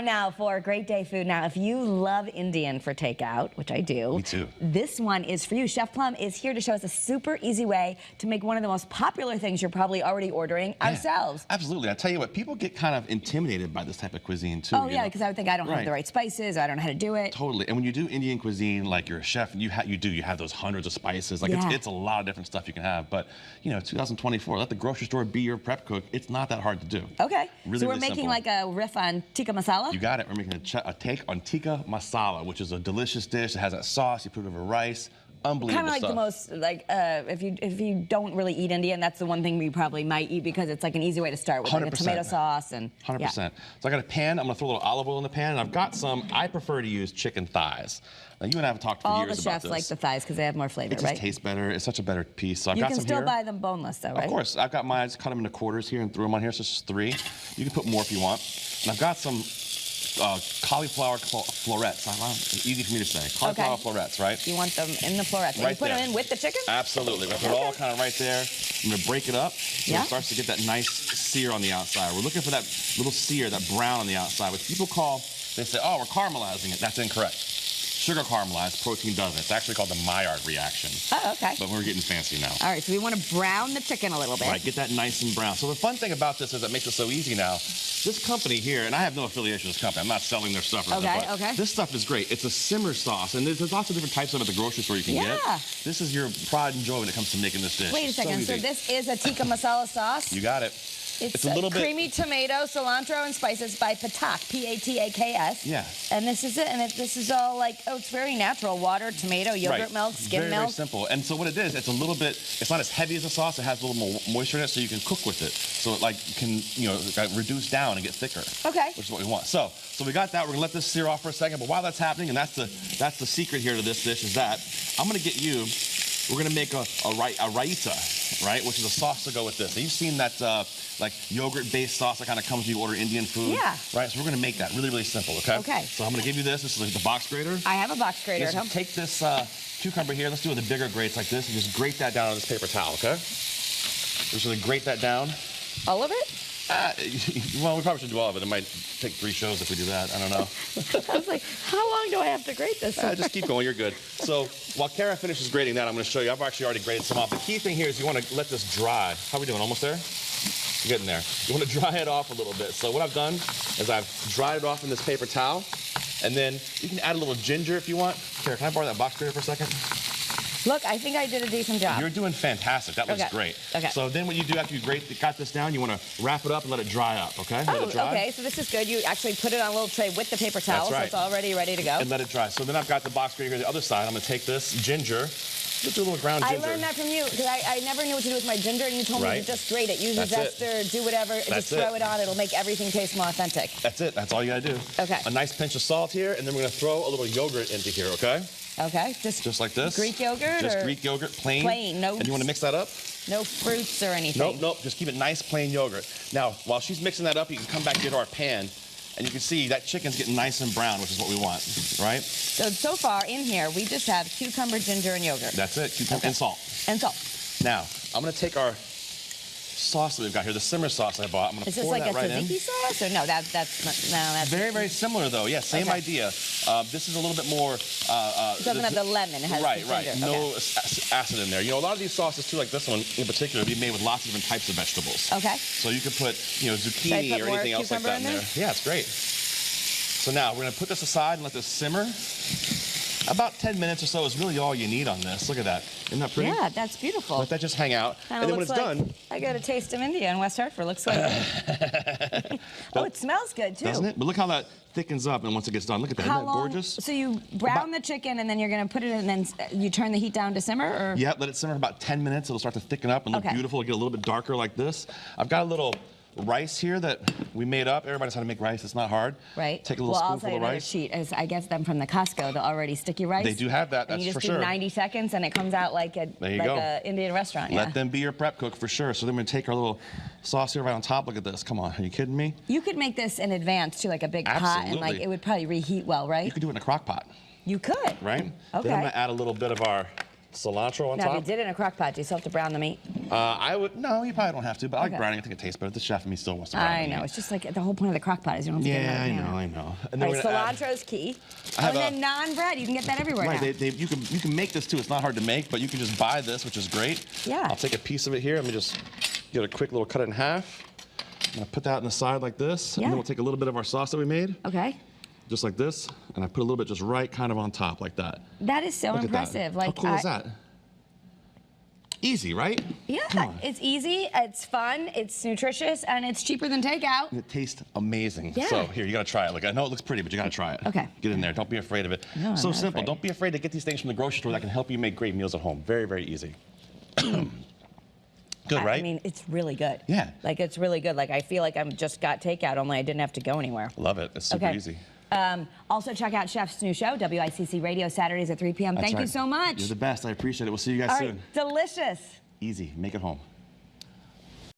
Now for great day food. Now, if you love Indian for takeout, which I do, me too. This one is for you. Chef Plum is here to show us a super easy way to make one of the most popular things you're probably already ordering ourselves. Absolutely. I tell you what, people get kind of intimidated by this type of cuisine too. Oh yeah, because I would think I don't have the right spices, I don't know how to do it. Totally. And when you do Indian cuisine, like you're a chef, and you have those hundreds of spices. Like it's a lot of different stuff you can have. But you know, 2024, let the grocery store be your prep cook. It's not that hard to do. Okay. Really, so we're really making simple. like a riff on tikka masala. You got it. We're making a take on tikka masala, which is a delicious dish. It has that sauce. You put it over rice. Unbelievable Kind of like stuff. the most, like, if you don't really eat Indian, that's the one thing we probably might eat because it's like an easy way to start with, like a tomato sauce and 100%. Yeah. So I got a pan. I'm gonna throw a little olive oil in the pan, and I've got some. I prefer to use chicken thighs. Now you and I have talked for years about this. All the chefs like the thighs because they have more flavor, right? It just tastes better. It's such a better piece. So I've got some here. You can still buy them boneless, though, right? Of course. I've got mine. I just cut them into quarters here and threw them on here. So it's just 3. You can put more if you want. And I've got some cauliflower florets. Easy for me to say. Cauliflower florets, right? You want them in the florets. Right you put them in with the chicken? Absolutely. We're going to put it all kind of right there. I'm going to break it up so it starts to get that nice sear on the outside. We're looking for that little sear, that brown on the outside, which people call, they say, oh, we're caramelizing it. That's incorrect. Sugar caramelized, protein doesn't. It's actually called the Maillard reaction. Oh, okay. But we're getting fancy now. All right, so we want to brown the chicken a little bit. Right, get that nice and brown. So the fun thing about this is it makes it so easy now. This company here, and I have no affiliation with this company. I'm not selling their stuff. But this stuff is great. It's a simmer sauce, and there's lots of different types of it at the grocery store you can get. This is your pride and joy when it comes to making this dish. Wait a second, so this is a tikka masala sauce? You got it. It's a little bit creamy tomato, cilantro, and spices by Patak, P-A-T-A-K-S. Yeah. And this is it. And this is all like, oh, it's very natural. Water, tomato, yogurt milk, skim milk. Very simple. And so what it is, it's a little bit, it's not as heavy as a sauce. It has a little more moisture in it, so you can cook with it. So it like can, you know, reduce down and get thicker. Okay. Which is what we want. So we got that. We're gonna let this sear off for a second. But while that's happening, and that's the secret here to this dish is that I'm gonna get you. We're gonna make a raita, right? Which is a sauce to go with this. Now, you've seen that like yogurt-based sauce that kind of comes when you order Indian food. Yeah. Right. So we're gonna make that really, really simple. Okay. Okay. So I'm gonna give you this. This is the box grater. I have a box grater at home. Take this cucumber here. Let's do it with the bigger grates like this, and just grate that down on this paper towel. Okay. We're just gonna grate that down. All of it? Well, we probably should do all of it. It might take 3 shows if we do that. I don't know. I was like, how long do I have to grate this? Just keep going. You're good. So while Kara finishes grating that, I'm going to show you. I've actually already grated some off. The key thing here is you want to let this dry. How are we doing? Almost there? We're getting there. You want to dry it off a little bit. So what I've done is I've dried it off in this paper towel. And then you can add a little ginger if you want. Kara, can I borrow that box grater for a second? Look, I think I did a decent job. You're doing fantastic. That looks great. Okay. So then what you do after you got this down, you want to wrap it up and let it dry up, okay? Oh, okay. So this is good. You actually put it on a little tray with the paper towel, so it's already ready to go. And let it dry. So then I've got the box grater here on the other side. I'm going to take this ginger. Let's do a little ground ginger. I learned that from you because I never knew what to do with my ginger, and you told me to just grate it. Use a zester, do whatever, just throw it on. It'll make everything taste more authentic. That's it. That's all you got to do. Okay. A nice pinch of salt here, and then we're going to throw a little yogurt into here, okay? Okay. Just like this. Greek yogurt? Just Greek yogurt, plain. Plain. No. And you want to mix that up? No fruits or anything. Nope. Just keep it nice, plain yogurt. Now, while she's mixing that up, you can come back here to our pan. And you can see that chicken's getting nice and brown, which is what we want, right? So far in here, we just have cucumber, ginger, and yogurt. That's it, cucumber and salt. And salt. Now, I'm gonna take our sauce that we've got here, the simmer sauce I bought. I'm gonna pour that right in. Is this like a tzatziki sauce? Or no, that's very, very similar though. Yeah, same idea. This is a little bit more. It doesn't have the lemon. It has the ginger. Right. No acid in there. You know, a lot of these sauces too, like this one in particular, be made with lots of different types of vegetables. Okay. So you could put, you know, zucchini or anything else like that in there. Yeah, it's great. So now we're gonna put this aside and let this simmer. About 10 minutes or so is really all you need on this. Look at that. Isn't that pretty? Yeah, that's beautiful. Let that just hang out. And then when it's done... I got a taste of India in West Hartford. Looks like oh, it smells good, too. Doesn't it? But look how that thickens up and once it gets done. Look at that. Isn't that gorgeous? So you brown the chicken and then you're going to put it in and then you turn the heat down to simmer? Or? Yeah, let it simmer for about 10 minutes. It'll start to thicken up and look beautiful. It'll get a little bit darker like this. I've got a little rice here that we made up. Everybody knows how to make rice. It's not hard. Right. Take a little spoonful of rice. Sheet is I get them from the Costco, the already sticky rice. They do have that. That's for sure. You just do 90 seconds and it comes out like a Indian restaurant. Let them be your prep cook for sure. So then we're gonna take our little sauce here right on top. Look at this. Come on. Are you kidding me? You could make this in advance too, like a big pot, and like it would probably reheat well, right? You could do it in a crock pot. You could. Right? Okay. Then I'm gonna add a little bit of our cilantro on now, top. if you did it in a crock pot, do you still have to brown the meat? No, you probably don't have to, but I like browning. I think it tastes better. The chef in me still wants to brown I know. It's just like the whole point of the crock pot is you don't have to get it right I know. And All then right, cilantro's key. And then naan bread. You can get that everywhere now. You can make this too. It's not hard to make, but you can just buy this, which is great. Yeah. I'll take a piece of it here. Let me just get a quick little cut it in half. I'm gonna put that on the side like this, and then we'll take a little bit of our sauce that we made. Okay. Just like this, and I put a little bit just right kind of on top like that. That is so impressive. How cool is that? Easy, right? Yeah, it's easy, it's fun, it's nutritious, and it's cheaper than takeout. And it tastes amazing. Yeah. So here, you gotta try it. Like, I know it looks pretty, but you gotta try it. Okay. Get in there, don't be afraid of it. No, I'm so not simple, afraid. don't be afraid to get these things from the grocery store that can help you make great meals at home. Very, very easy. Good, right? I mean, it's really good. Yeah. Like, it's really good. Like, I feel like I'm just got takeout, only I didn't have to go anywhere. Love it, it's super easy. Also, check out Chef's new show, WICC Radio, Saturdays at 3 p.m. Thank you so much. You're the best, I appreciate it. We'll see you guys soon. Delicious. Easy, make it home.